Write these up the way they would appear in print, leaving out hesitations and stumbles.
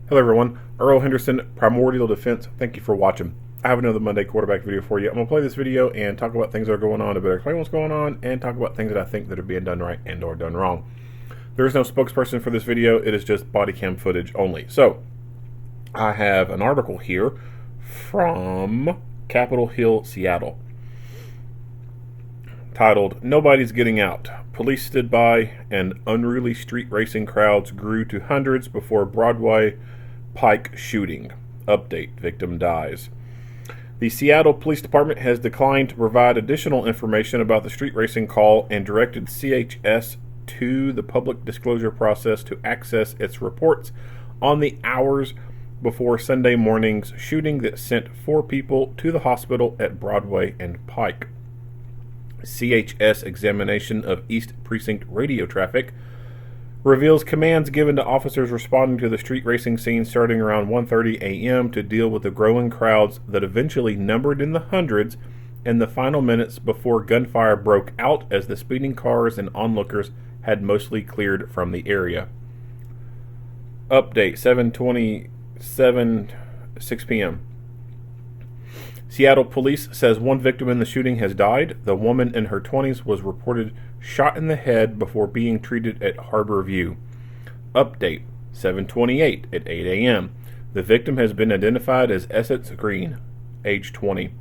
Hello everyone, Earl Henderson, Primordial Defense. Thank you for watching. I have another Monday quarterback video for you. I'm going to play this video and talk about things that are going on, a bit explain what's going on, and talk about things that I think that are being done right and or done wrong. There is no spokesperson for this video. It is just body cam footage only. So, I have an article here from Capitol Hill, Seattle, titled, "Nobody's Getting Out. Police stood by and unruly street racing crowds grew to hundreds before Broadway Pike shooting. Update, victim dies." The Seattle Police Department has declined to provide additional information about the street racing call and directed CHS to the public disclosure process to access its reports on the hours before Sunday morning's shooting that sent 4 people to the hospital at Broadway and Pike. CHS examination of East Precinct radio traffic reveals commands given to officers responding to the street racing scene starting around 1:30 a.m. to deal with the growing crowds that eventually numbered in the hundreds in the final minutes before gunfire broke out as the speeding cars and onlookers had mostly cleared from the area. Update, 7:27, 6 p.m. Seattle police says 1 victim in the shooting has died. The woman in her 20s was reported shot in the head before being treated at Harbor View. Update, 7:28 at 8 a.m. The victim has been identified as Essex Green, age 20.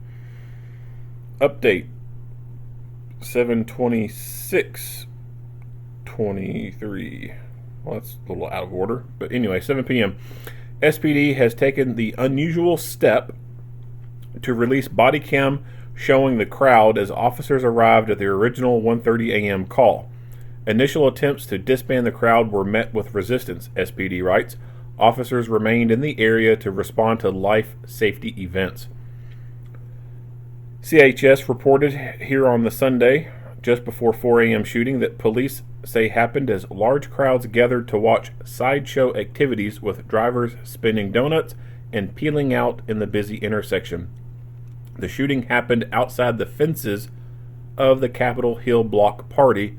Update, 7:26, 23. Well, that's a little out of order. But anyway, 7 p.m. SPD has taken the unusual step to release body cam showing the crowd as officers arrived at the original 1:30 a.m. call. Initial attempts to disband the crowd were met with resistance, SPD writes. Officers remained in the area to respond to life safety events. CHS reported here on the Sunday, just before 4 a.m. shooting, that police say happened as large crowds gathered to watch sideshow activities with drivers spinning donuts and peeling out in the busy intersection. The shooting happened outside the fences of the Capitol Hill block party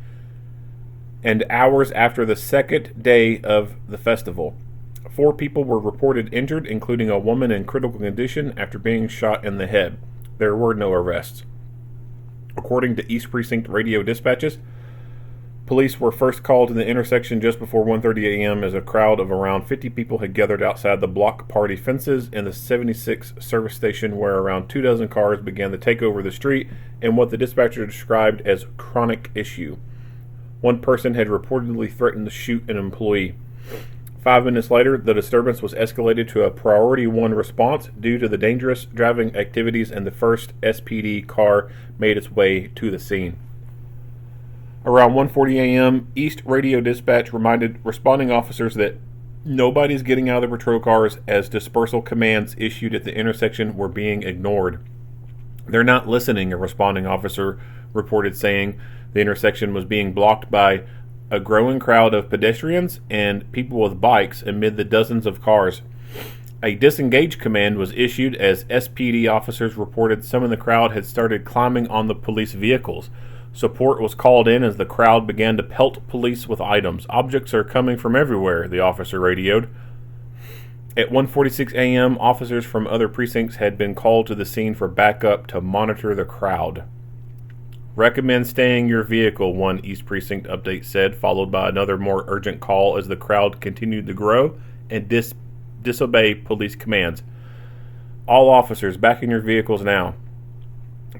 and hours after the second day of the festival. 4 people were reported injured, including a woman in critical condition after being shot in the head. There were no arrests. According to East Precinct radio dispatches, police were first called to the intersection just before 1:30 a.m. as a crowd of around 50 people had gathered outside the block party fences in the 76 service station, where around 24 cars began to take over the street in what the dispatcher described as chronic issue. 1 person had reportedly threatened to shoot an employee. 5 minutes later, the disturbance was escalated to a priority 1 response due to the dangerous driving activities, and the first SPD car made its way to the scene. Around 1:40 a.m., East Radio Dispatch reminded responding officers that nobody's getting out of the patrol cars as dispersal commands issued at the intersection were being ignored. "They're not listening," a responding officer reported, saying the intersection was being blocked by a growing crowd of pedestrians and people with bikes amid the dozens of cars. A disengage command was issued as SPD officers reported some in the crowd had started climbing on the police vehicles. Support was called in as the crowd began to pelt police with items. "Objects are coming from everywhere," the officer radioed. At 1:46 a.m., officers from other precincts had been called to the scene for backup to monitor the crowd. "Recommend staying your vehicle," one East Precinct update said, followed by another more urgent call as the crowd continued to grow and disobey police commands. "All officers, back in your vehicles now."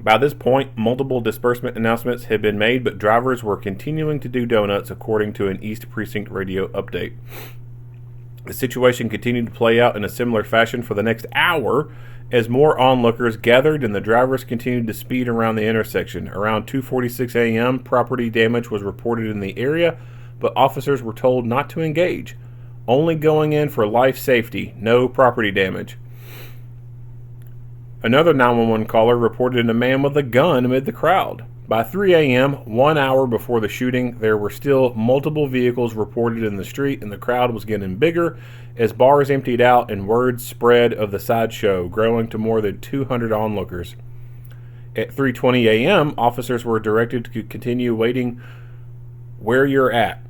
By this point, multiple disbursement announcements had been made, but drivers were continuing to do donuts, according to an East Precinct radio update. The situation continued to play out in a similar fashion for the next hour as more onlookers gathered and the drivers continued to speed around the intersection. Around 2:46 a.m., property damage was reported in the area, but officers were told not to engage, only going in for life safety, no property damage. Another 911 caller reported a man with a gun amid the crowd. By 3 a.m., 1 hour before the shooting, there were still multiple vehicles reported in the street, and the crowd was getting bigger as bars emptied out and word spread of the sideshow, growing to more than 200 onlookers. At 3:20 a.m., officers were directed to continue waiting where you're at.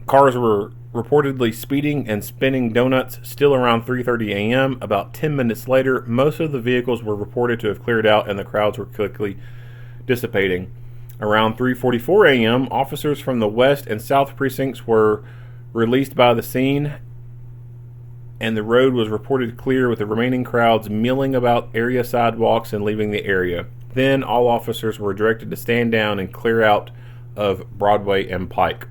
Cars were reportedly speeding and spinning donuts still around 3:30 a.m. About 10 minutes later, most of the vehicles were reported to have cleared out and the crowds were quickly dissipating. Around 3:44 a.m., officers from the West and South precincts were released by the scene, and the road was reported clear with the remaining crowds milling about area sidewalks and leaving the area. Then all officers were directed to stand down and clear out of Broadway and Pike.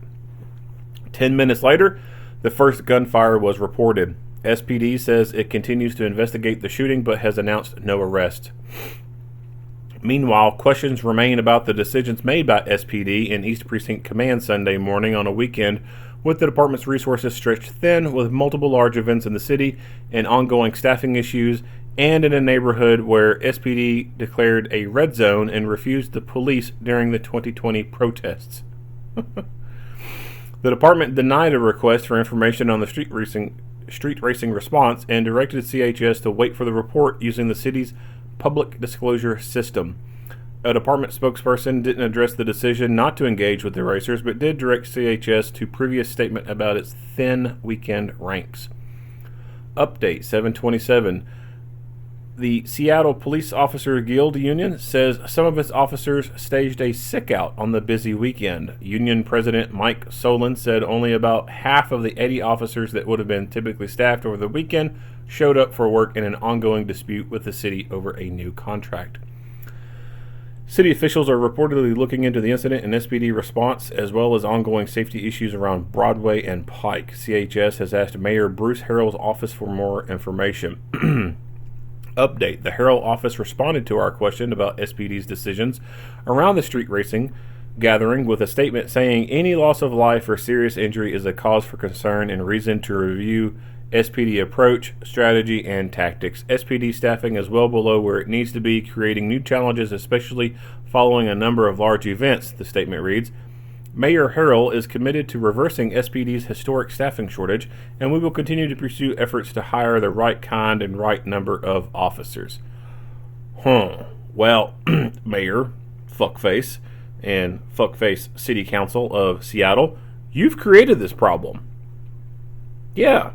10 minutes later, the first gunfire was reported. SPD says it continues to investigate the shooting but has announced no arrest. Meanwhile, questions remain about the decisions made by SPD and East Precinct Command Sunday morning on a weekend with the department's resources stretched thin with multiple large events in the city and ongoing staffing issues, and in a neighborhood where SPD declared a red zone and refused the police during the 2020 protests. The department denied a request for information on the street racing response and directed CHS to wait for the report using the city's public disclosure system. A department spokesperson didn't address the decision not to engage with the racers, but did direct CHS to previous statement about its thin weekend ranks. Update 727. The Seattle Police Officer Guild Union says some of its officers staged a sick-out on the busy weekend. Union President Mike Solon said only about half of the 80 officers that would have been typically staffed over the weekend showed up for work in an ongoing dispute with the city over a new contract. City officials are reportedly looking into the incident and SPD response, as well as ongoing safety issues around Broadway and Pike. CHS has asked Mayor Bruce Harrell's office for more information. Update. The Harrell office responded to our question about SPD's decisions around the street racing gathering with a statement saying any loss of life or serious injury is a cause for concern and reason to review SPD approach, strategy, and tactics. SPD staffing is well below where it needs to be, creating new challenges, especially following a number of large events, the statement reads. Mayor Harrell is committed to reversing SPD's historic staffing shortage, and we will continue to pursue efforts to hire the right kind and right number of officers. Well, Mayor, fuckface, and fuckface City Council of Seattle, you've created this problem. Yeah,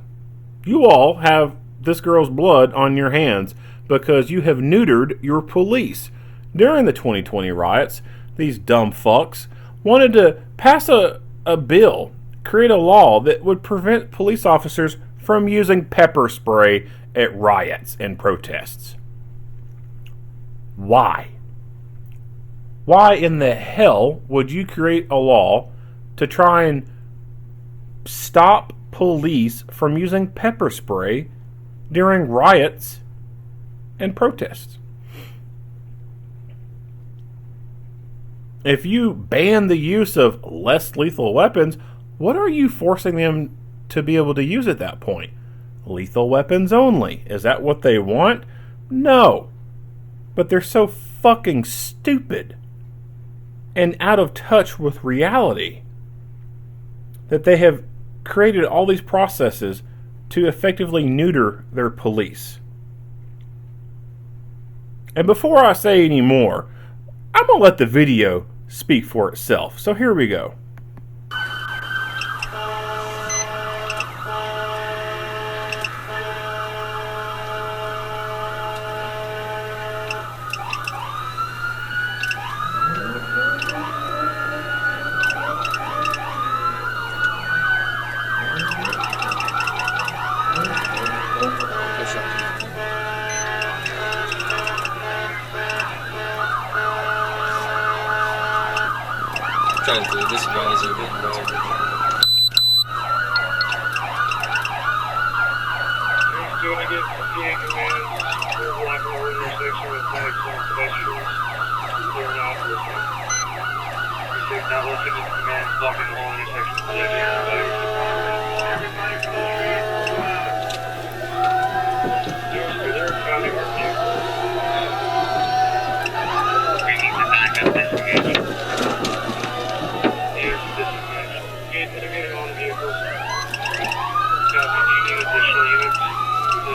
you all have this girl's blood on your hands because you have neutered your police. During the 2020 riots, these dumb fucks wanted to pass a bill, create a law that would prevent police officers from using pepper spray at riots and protests. Why? Why in the hell would you create a law to try and stop police from using pepper spray during riots and protests? If you ban the use of less lethal weapons, what are you forcing them to be able to use at that point? Lethal weapons only. Is that what they want? No. But they're so fucking stupid and out of touch with reality that they have created all these processes to effectively neuter their police. And before I say any more, I'm going to let the video speak for itself. So here we go. Trying to disadvantage a bit. Doing a good PA commands, we're blocking the intersection with flags on pedestrians. They're not listening. They're not listening to commands, blocking the whole intersection with pedestrians. Everybody from the street. They're crowding our vehicles. We need to back up this engagement. On vehicles. You need additional units to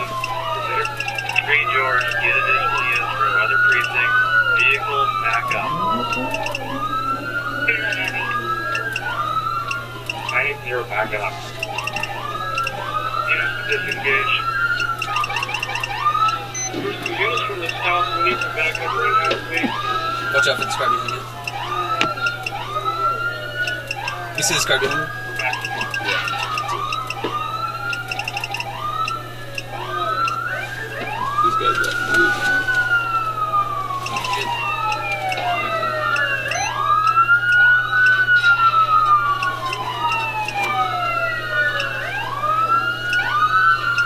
read yours, get additional units from other precincts. Vehicle back up. 980 back up. disengage. First, the units from the south, we need to back up right now, please. Watch out for this car behind you. You see this car behind you? These guys got moved.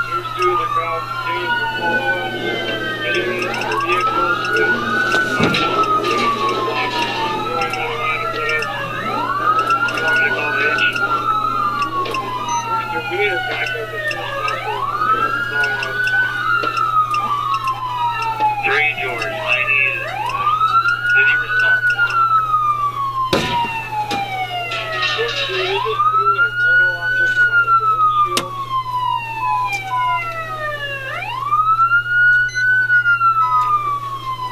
Here's two of the crowd continues to follow us. Heading into the vehicles with blocks. Going out of line to put us. You want me to call the hitch? First, we need to back up as soon as possible. Following us. 3 George, I need city response. First, we just threw a photo object out of the windshield.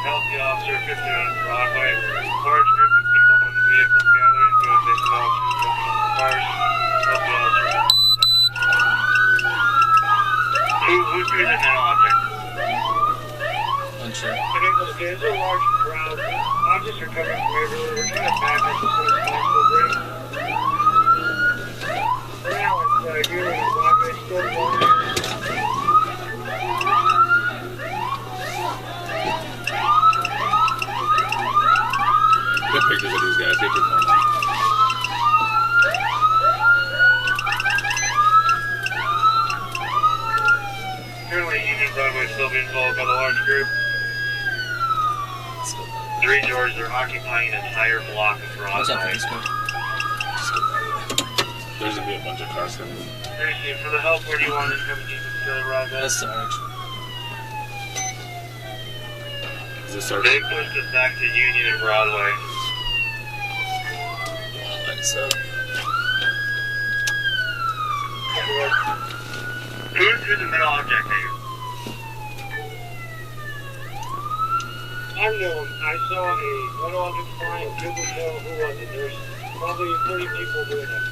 Help the officer 50 on Broadway. Large group of people on the vehicles gathering to they can officers looking on the cars. Help the officer. Who threw the metal object? Unsure. There's a large crowd. Objects are coming from everywhere. We're trying to back up as soon as possible. For now, it's here in Broadway, still going. Get pictures of these guys. Get your phone. Currently, Union Broadway is still being followed by the large group. 3 George, they're occupying an entire block of Watch out for Broadway. this car. There's gonna be a bunch of cars coming. Seriously, for the help, where do you want incoming units to arrive at? That's the direction. Is this our? They pushed us back to Union and Broadway. Lights up. Who threw the metal object at you? Unknown. I saw a metal object flying. Couldn't tell who was it. There's probably 30 people doing it.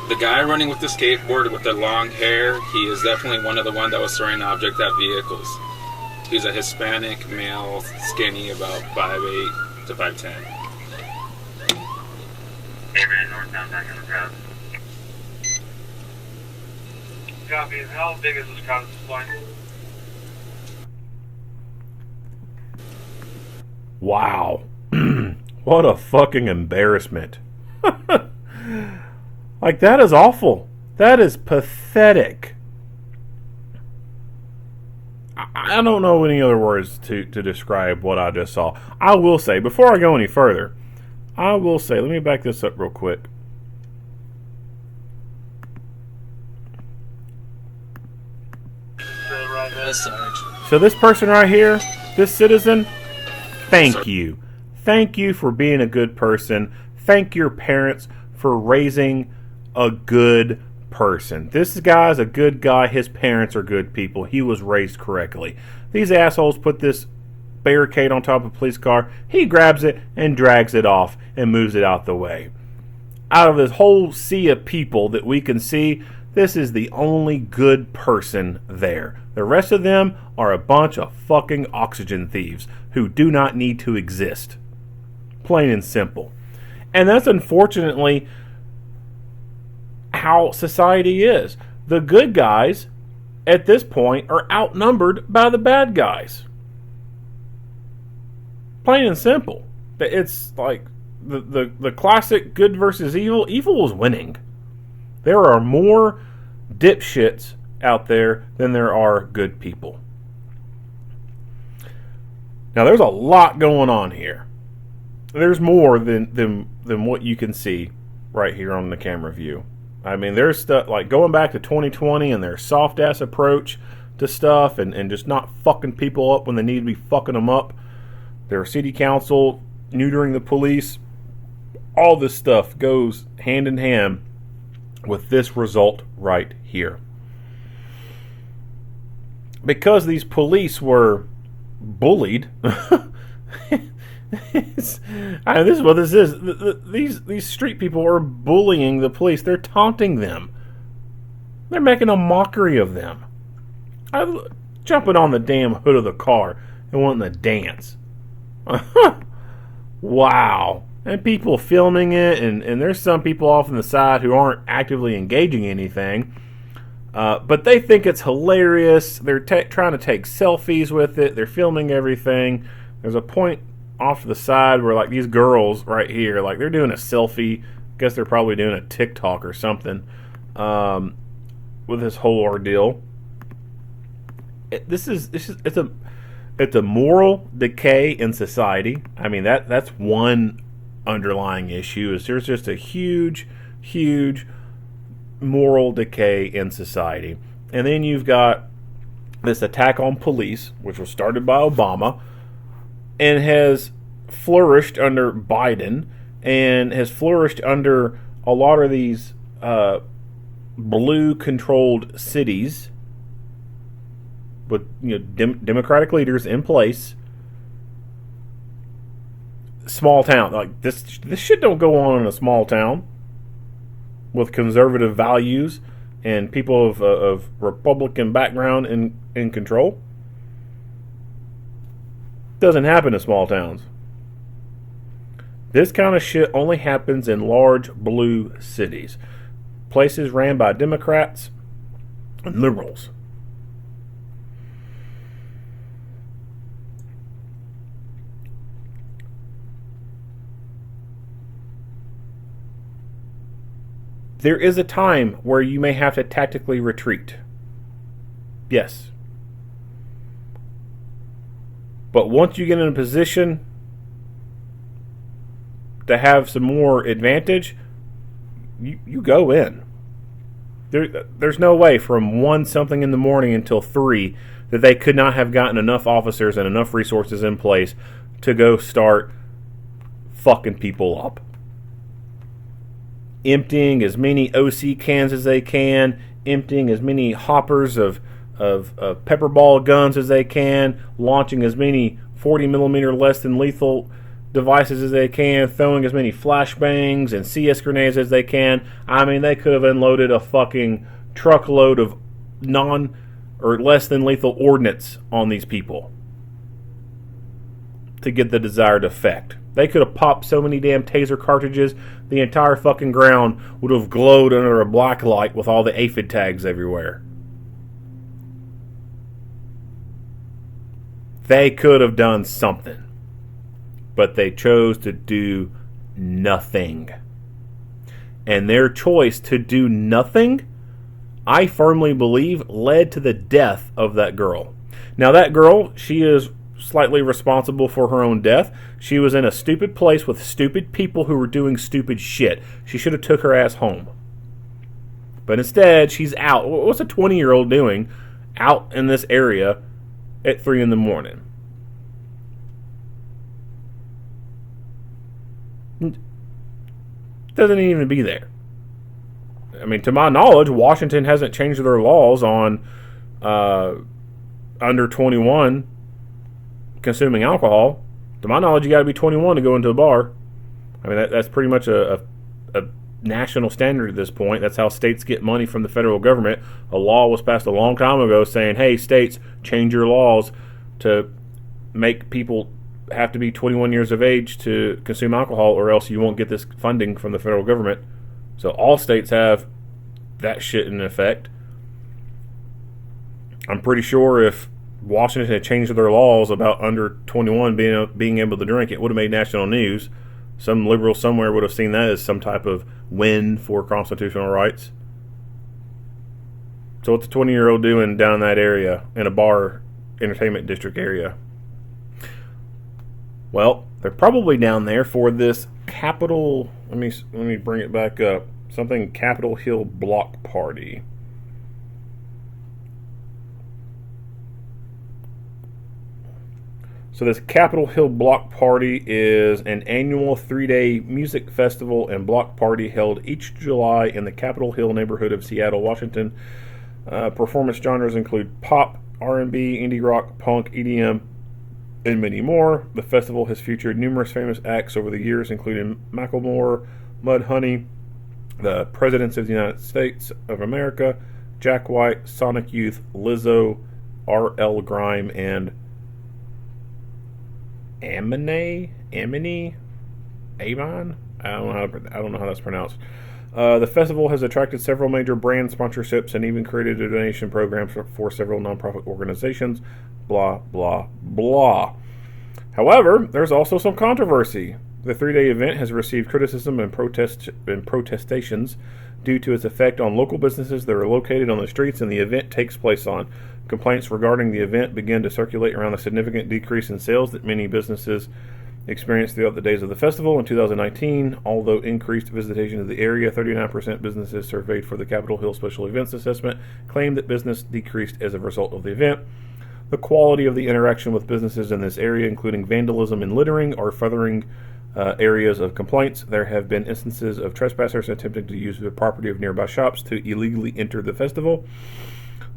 The guy running with the skateboard with the long hair, he is definitely one of the one that was throwing object at vehicles. He's a Hispanic male, skinny, about 5'8" to 5'10". Amen, northbound, back in the crowd. Copy. How big is this crowd at this point? Wow. What a fucking embarrassment. Like, that is awful. That is pathetic. I don't know any other words to describe what I just saw. I will say, before I go any further, let me back this up real quick. That's the direction. So this person right here, this citizen, thank you. Thank you for being a good person. Thank your parents for raising a good person. This guy's a good guy. His parents are good people. He was raised correctly. These assholes put this barricade on top of a police car. He grabs it and drags it off and moves it out the way. Out of this whole sea of people that we can see, this is the only good person there. The rest of them are a bunch of fucking oxygen thieves who do not need to exist. Plain and simple. And that's unfortunately how society is. The good guys at this point are outnumbered by the bad guys. Plain and simple. It's like the classic good versus evil. Evil is winning. There are more dipshits out there than there are good people. Now, there's a lot going on here. There's more than what you can see right here on the camera view. I mean, there's stuff like going back to 2020 and their soft ass approach to stuff and just not fucking people up when they need to be fucking them up. Their city council neutering the police. All this stuff goes hand in hand with this result right here. Because these police were bullied. This is what this is. These street people are bullying the police. They're taunting them. They're making a mockery of them. Jumping on the damn hood of the car and wanting to dance. Wow. And people filming it, and there's some people off on the side who aren't actively engaging in anything. But they think it's hilarious. They're trying to take selfies with it. They're filming everything. There's a point off to the side where, like, these girls right here, like, they're doing a selfie. I guess they're probably doing a TikTok or something with this whole ordeal. It's a moral decay in society. I mean, that's one underlying issue. Is there's just a huge moral decay in society. And then you've got this attack on police, which was started by Obama and has flourished under Biden and has flourished under a lot of these blue-controlled cities with Democratic leaders in place. Small town, like this shit don't go on in a small town with conservative values and people of Republican background in control. Doesn't happen in small towns. This kind of shit only happens in large blue cities, places ran by Democrats and liberals. There is a time where you may have to tactically retreat. Yes. But once you get in a position to have some more advantage, you go in. There's no way from 1 something in the morning until 3 that they could not have gotten enough officers and enough resources in place to go start fucking people up. Emptying as many OC cans as they can, emptying as many hoppers of pepper ball guns as they can, launching as many 40 millimeter less than lethal devices as they can, throwing as many flashbangs and CS grenades as they can. I mean, they could have unloaded a fucking truckload of non or less than lethal ordnance on these people to get the desired effect. They could have popped so many damn taser cartridges, the entire fucking ground would have glowed under a black light with all the aphid tags everywhere. They could have done something, but they chose to do nothing. And their choice to do nothing, I firmly believe, led to the death of that girl. Now, that girl, she is slightly responsible for her own death. She was in a stupid place with stupid people who were doing stupid shit. She should have took her ass home. But instead, she's out. What's a 20-year-old doing out in this area at 3 in the morning? Doesn't even be there. I mean, to my knowledge, Washington hasn't changed their laws on under 21 consuming alcohol. To my knowledge, you got to be 21 to go into a bar. I mean, that's pretty much a national standard at this point. That's how states get money from the federal government. A law was passed a long time ago saying, hey, states, change your laws to make people have to be 21 years of age to consume alcohol, or else you won't get this funding from the federal government. So all states have that shit in effect. I'm pretty sure if Washington had changed their laws about under 21 being able to drink, it would have made national news. Some liberal somewhere would have seen that as some type of win for constitutional rights. So what's a 20-year-old doing down in that area, in a bar entertainment district area? Well, they're probably down there for this Capitol. Let me bring it back up. Something Capitol Hill block party. So this Capitol Hill Block Party is an annual 3-day music festival and block party held each July in the Capitol Hill neighborhood of Seattle, Washington. Performance genres include pop, R&B, indie rock, punk, EDM, and many more. The festival has featured numerous famous acts over the years, including Macklemore, Mudhoney, the Presidents of the United States of America, Jack White, Sonic Youth, Lizzo, R.L. Grime, and Amine. Avon? I don't know how that's pronounced. The festival has attracted several major brand sponsorships and even created a donation program for several nonprofit organizations. Blah, blah, blah. However, there's also some controversy. The 3-day event has received criticism and protestations due to its effect on local businesses that are located on the streets and the event takes place on. Complaints regarding the event began to circulate around a significant decrease in sales that many businesses experienced throughout the days of the festival. In 2019, although increased visitation to the area, 39% businesses surveyed for the Capitol Hill Special Events Assessment claimed that business decreased as a result of the event. The quality of the interaction with businesses in this area, including vandalism and littering, are furthering areas of complaints. There have been instances of trespassers attempting to use the property of nearby shops to illegally enter the festival.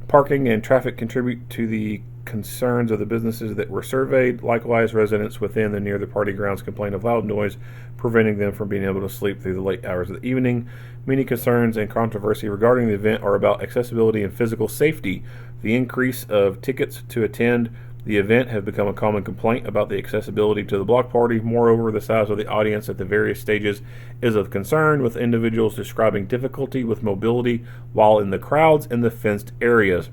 Parking and traffic contribute to the concerns of the businesses that were surveyed. Likewise, residents within and near the party grounds complain of loud noise, preventing them from being able to sleep through the late hours of the evening. Many concerns and controversy regarding the event are about accessibility and physical safety. The increase of tickets to attend the event have become a common complaint about the accessibility to the block party. Moreover, the size of the audience at the various stages is of concern, with individuals describing difficulty with mobility while in the crowds in the fenced areas.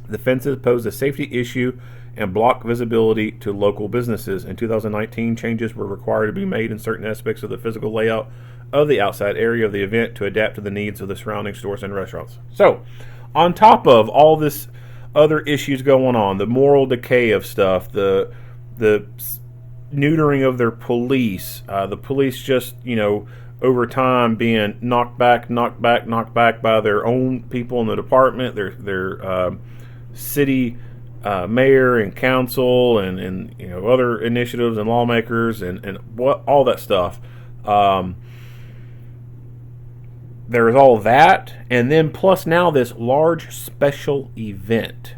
The fences pose a safety issue and block visibility to local businesses. In 2019, changes were required to be made in certain aspects of the physical layout of the outside area of the event to adapt to the needs of the surrounding stores and restaurants. So, on top of all this other issues going on, the moral decay of stuff, the neutering of their police, the police just, over time being knocked back by their own people in the department, their city mayor and council and other initiatives and lawmakers and what all that stuff. There is all that, and then plus now this large special event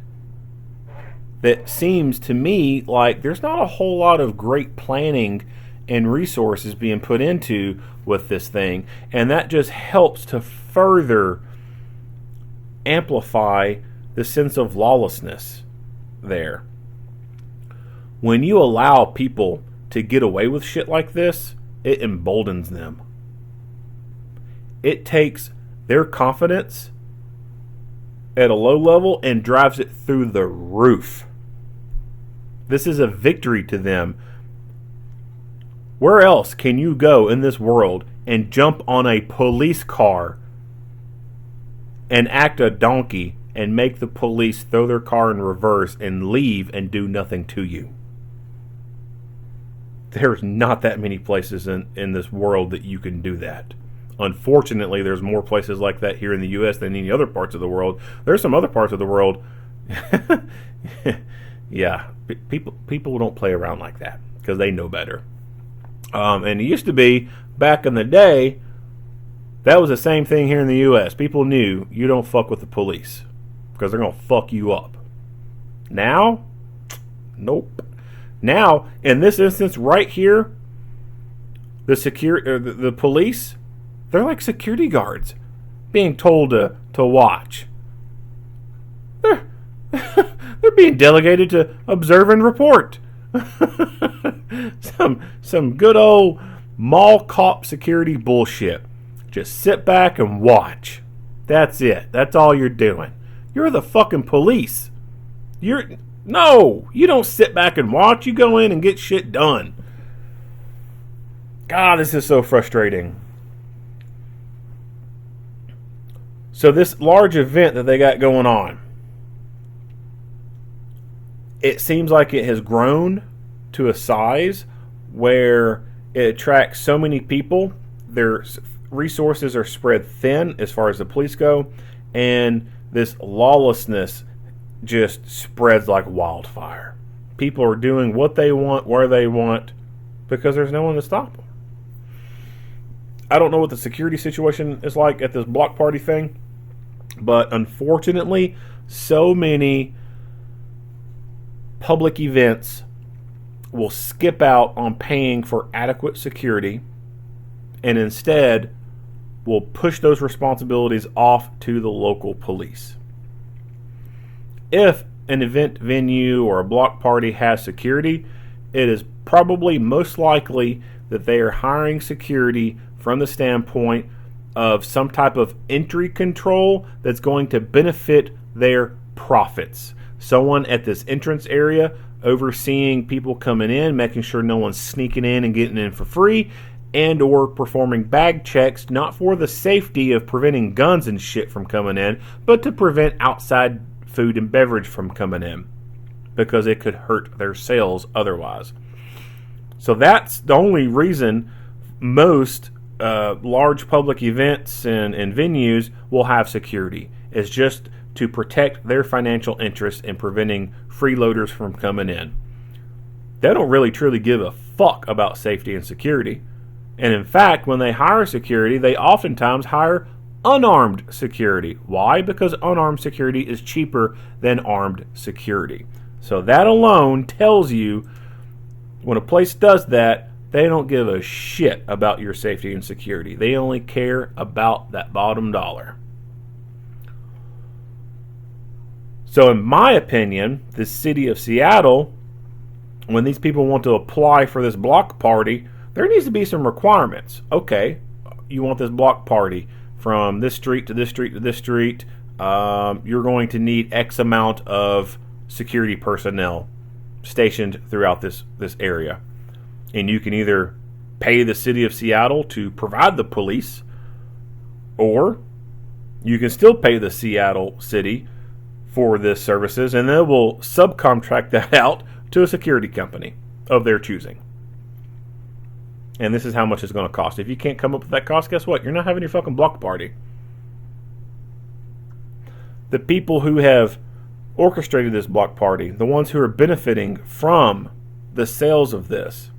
that seems to me like there's not a whole lot of great planning and resources being put into with this thing, and that just helps to further amplify the sense of lawlessness there. When you allow people to get away with shit like this, it emboldens them. It takes their confidence at a low level and drives it through the roof. This is a victory to them. Where else can you go in this world and jump on a police car and act a donkey and make the police throw their car in reverse and leave and do nothing to you? There's not that many places in this world that you can do that. Unfortunately, there's more places like that here in the U.S. than any other parts of the world. There's some other parts of the world. Yeah, people don't play around like that because they know better. And it used to be, back in the day, that was the same thing here in the U.S. People knew you don't fuck with the police because they're going to fuck you up. Now, nope. Now, in this instance right here, the police, they're like security guards being told to watch. They're being delegated to observe and report. Some good old mall cop security bullshit. Just sit back and watch. That's it. That's all you're doing. You're the fucking police. No, you don't sit back and watch. You go in and get shit done. God, this is so frustrating. So this large event that they got going on, it seems like it has grown to a size where it attracts so many people. Their resources are spread thin as far as the police go, and this lawlessness just spreads like wildfire. People are doing what they want, where they want, because there's no one to stop them. I don't know what the security situation is like at this block party thing, but unfortunately, so many public events will skip out on paying for adequate security and instead will push those responsibilities off to the local police. If an event venue or a block party has security, it is probably most likely that they are hiring security from the standpoint of some type of entry control that's going to benefit their profits. Someone at this entrance area overseeing people coming in, making sure no one's sneaking in and getting in for free, and or performing bag checks, not for the safety of preventing guns and shit from coming in, but to prevent outside food and beverage from coming in, because it could hurt their sales otherwise. So that's the only reason most large public events and venues will have security, is just to protect their financial interests in preventing freeloaders from coming in. They don't really truly give a fuck about safety and security. And in fact, when they hire security, they oftentimes hire unarmed security. Why? Because unarmed security is cheaper than armed security. So that alone tells you when a place does that, they don't give a shit about your safety and security. They only care about that bottom dollar. So in my opinion, the city of Seattle, when these people want to apply for this block party, there needs to be some requirements. Okay, you want this block party from this street to this street to this street. You're going to need X amount of security personnel stationed throughout this area. And you can either pay the city of Seattle to provide the police, or you can still pay the Seattle city for this services, and they will subcontract that out to a security company of their choosing. And this is how much it's going to cost. If you can't come up with that cost, guess what? You're not having your fucking block party. The people who have orchestrated this block party, the ones who are benefiting from the sales of this,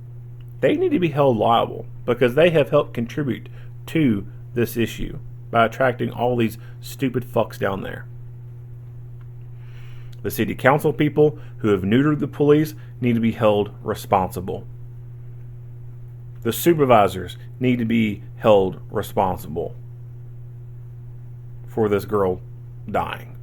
they need to be held liable because they have helped contribute to this issue by attracting all these stupid fucks down there. The city council people who have neutered the police need to be held responsible. The supervisors need to be held responsible for this girl dying.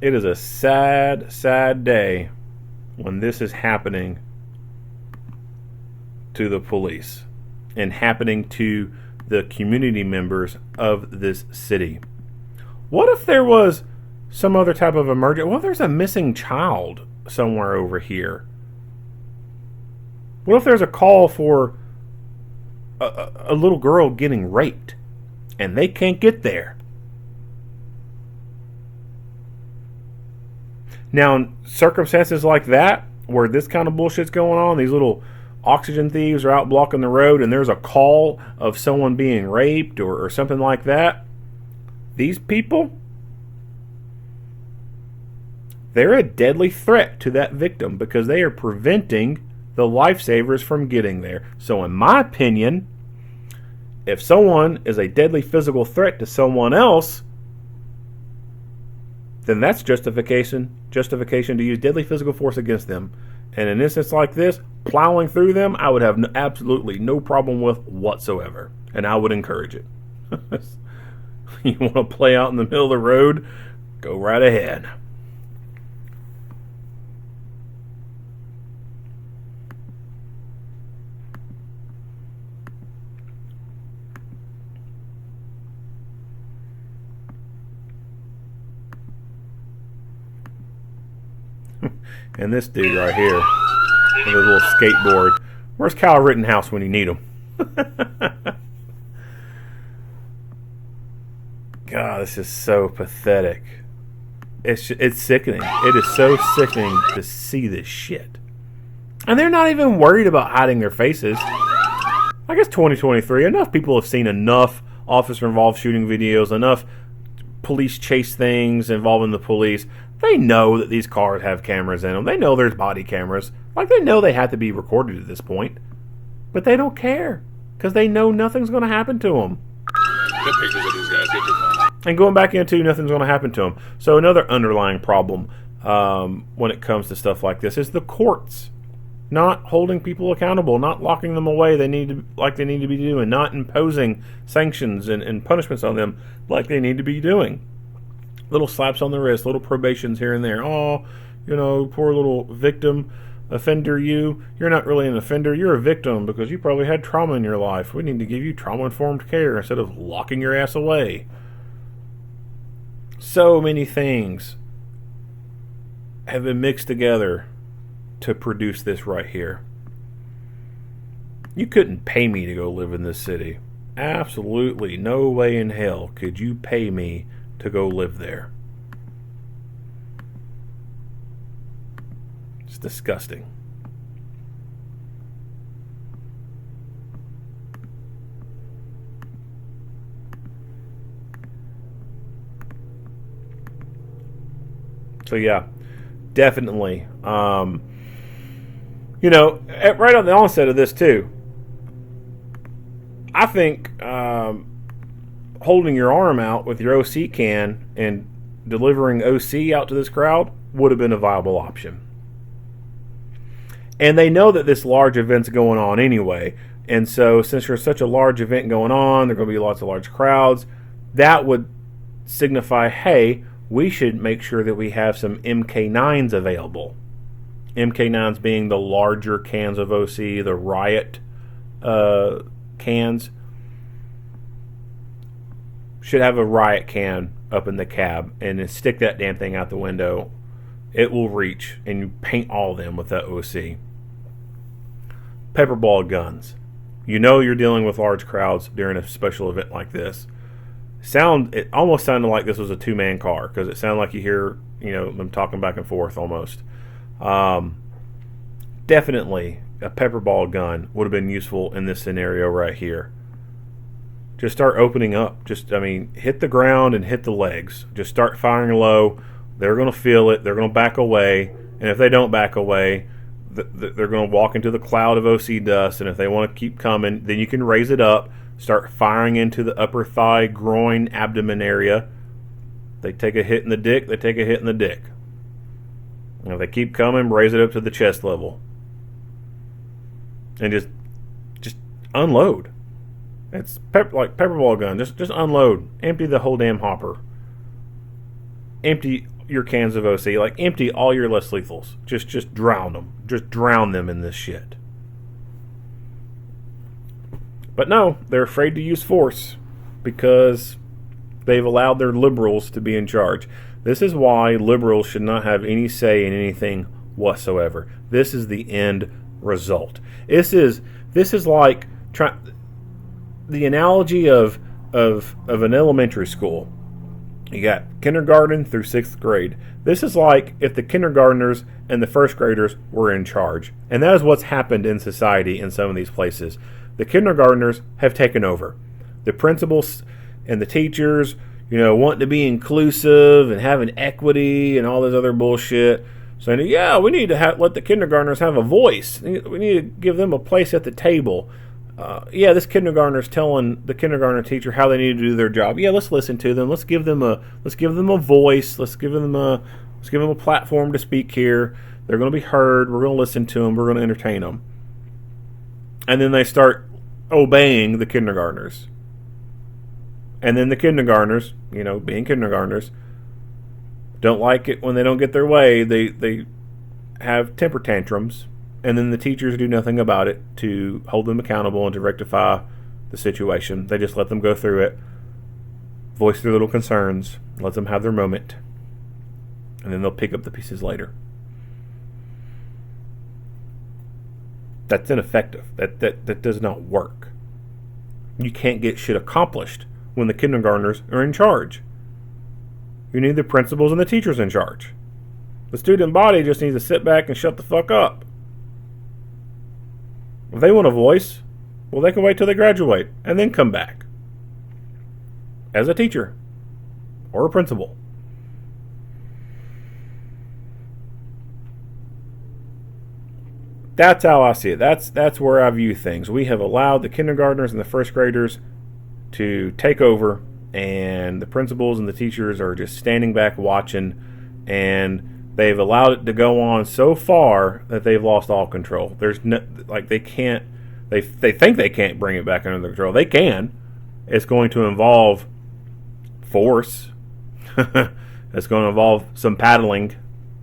It is a sad, sad day when this is happening to the police and happening to the community members of this city. What if there was some other type of emergency? What if there's a missing child somewhere over here? What if there's a call for a little girl getting raped and they can't get there? Now, in circumstances like that, where this kind of bullshit's going on, these little oxygen thieves are out blocking the road and there's a call of someone being raped or something like that, these people, they're a deadly threat to that victim because they are preventing the lifesavers from getting there. So in my opinion, if someone is a deadly physical threat to someone else, then that's justification to use deadly physical force against them. And in an instance like this, plowing through them, I would have absolutely no problem with whatsoever. And I would encourage it. You want to play out in the middle of the road? Go right ahead. And this dude right here with a little skateboard. Where's Kyle Rittenhouse when you need him? God, this is so pathetic. It's sickening. It is so sickening to see this shit. And they're not even worried about hiding their faces. I guess 2023, enough people have seen enough officer-involved shooting videos, enough police chase things involving the police. They know that these cars have cameras in them. They know there's body cameras. Like, they know they have to be recorded at this point. But they don't care because they know nothing's going to happen to them. Get pictures of these guys. Get your phone. And going back into nothing's going to happen to them. So another underlying problem when it comes to stuff like this is the courts not holding people accountable, not locking them away they need to be doing, not imposing sanctions and punishments on them like they need to be doing. Little slaps on the wrist, little probations here and there. Oh, poor little victim offender. You're not really an offender, you're a victim because you probably had trauma in your life. We need to give you trauma-informed care instead of locking your ass away. So many things have been mixed together to produce this right here. You couldn't pay me to go live in this city. Absolutely no way in hell could you pay me to go live there. It's disgusting. So yeah, definitely. Right on the onset of this too, I think holding your arm out with your OC can and delivering OC out to this crowd would have been a viable option. And they know that this large event's going on anyway. And so since there's such a large event going on, there are going to be lots of large crowds. That would signify, hey, we should make sure that we have some MK9s available. MK9s being the larger cans of OC, the riot cans. Should have a riot can up in the cab and then stick that damn thing out the window. It will reach, and you paint all of them with that OC. Pepperball guns. You're dealing with large crowds during a special event like this. It almost sounded like this was a two-man car because it sounded like you hear them talking back and forth almost. Definitely a pepperball gun would have been useful in this scenario right here. Just start opening up. Hit the ground and hit the legs. Just start firing low. They're going to feel it. They're going to back away. And if they don't back away, they're going to walk into the cloud of OC dust. And if they want to keep coming, then you can raise it up. Start firing into the upper thigh, groin, abdomen area. They take a hit in the dick. They take a hit in the dick. And if they keep coming, raise it up to the chest level. And just unload. It's like pepperball gun. Just unload. Empty the whole damn hopper. Empty your cans of OC. Like empty all your less lethals. Just drown them. Just drown them in this shit. But no, they're afraid to use force because they've allowed their liberals to be in charge. This is why liberals should not have any say in anything whatsoever. This is the end result. This is like the analogy of an elementary school. You got kindergarten through 6th grade. This is like if the kindergartners and the first graders were in charge. And that is what's happened in society in some of these places. The kindergartners have taken over. The principals and the teachers, wanting to be inclusive and having equity and all this other bullshit. Saying, yeah, we need to let the kindergartners have a voice. We need to give them a place at the table. This kindergartner's telling the kindergartner teacher how they need to do their job. Yeah, let's listen to them. Let's give them a voice. Let's give them a platform to speak here. They're going to be heard. We're going to listen to them. We're going to entertain them. And then they start obeying the kindergartners. And then the kindergartners, being kindergartners, don't like it when they don't get their way. They have temper tantrums. And then the teachers do nothing about it to hold them accountable and to rectify the situation. They just let them go through it, voice their little concerns, let them have their moment, and then they'll pick up the pieces later. That's ineffective. That does not work. You can't get shit accomplished when the kindergartners are in charge. You need the principals and the teachers in charge. The student body just needs to sit back and shut the fuck up. If they want a voice, well, they can wait till they graduate and then come back as a teacher or a principal. That's how I see it. That's where I view things. We have allowed the kindergartners and the first graders to take over, and the principals and the teachers are just standing back watching, and they've allowed it to go on so far that they've lost all control. There's no, like, they can't. They think they can't bring it back under control. They can. It's going to involve force. It's going to involve some paddling,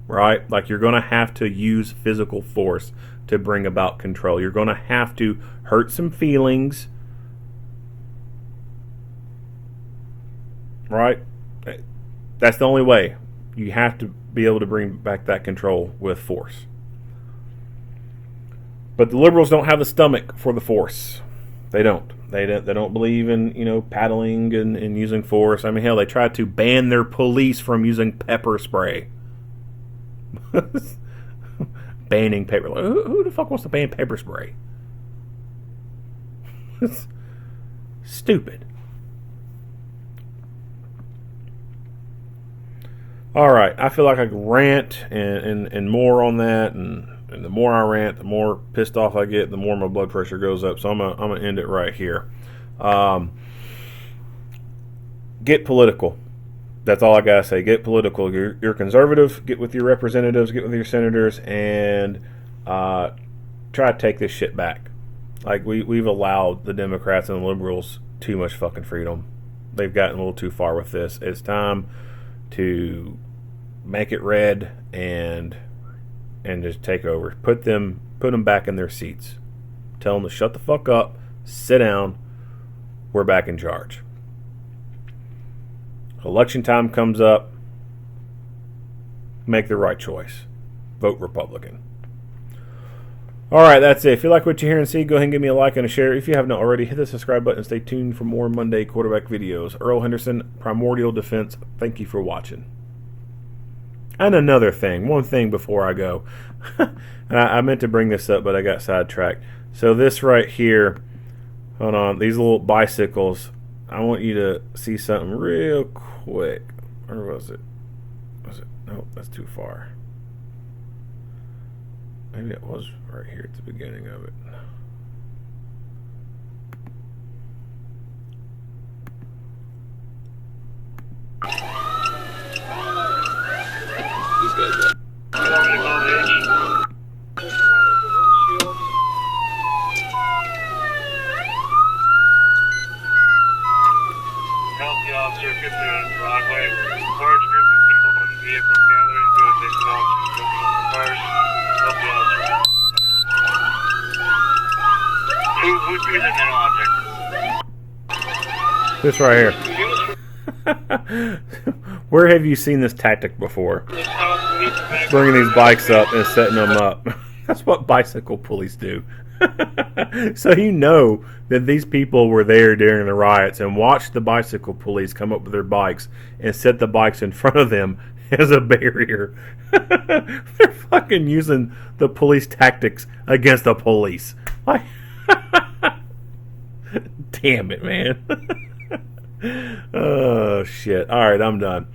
right? Like, you're going to have to use physical force to bring about control. You're going to have to hurt some feelings, right? That's the only way. You have to be able to bring back that control with force. But the liberals don't have the stomach for the force. They don't. They don't believe in, paddling and using force. I mean, hell, they tried to ban their police from using pepper spray. Banning pepper. Who the fuck wants to ban pepper spray? It's stupid. All right, I feel like I could rant and more on that, and the more I rant, the more pissed off I get, the more my blood pressure goes up. So I'm gonna end it right here. Get political. That's all I gotta say. Get political. You're conservative. Get with your representatives. Get with your senators, and try to take this shit back. Like, we've allowed the Democrats and the liberals too much fucking freedom. They've gotten a little too far with this. It's time to make it red and just take over. Put them back in their seats. Tell them to shut the fuck up, sit down. We're back in charge. Election time comes up. Make the right choice. Vote Republican. All right, that's it. If you like what you hear and see, go ahead and give me a like and a share. If you haven't already, hit the subscribe button and stay tuned for more Monday quarterback videos. Earl Henderson, Primordial Defense. Thank you for watching. And another thing, one thing before I go. And I meant to bring this up, but I got sidetracked. So this right here, hold on, these little bicycles, I want you to see something real quick. Or was it? No, that's too far. Maybe it was right here at the beginning of it. These guys are. Healthy officer 50 on Broadway. Large group of people in the vehicle gathering. Go to the officers looking on the cars. Healthy officer. Who threw the metal object? This right here. Where have you seen this tactic before? Bringing these bikes up and setting them up. That's what bicycle police do. So you know that these people were there during the riots and watched the bicycle police come up with their bikes and set the bikes in front of them as a barrier. They're fucking using the police tactics against the police. Like, damn it, man. Oh, shit. All right, I'm done.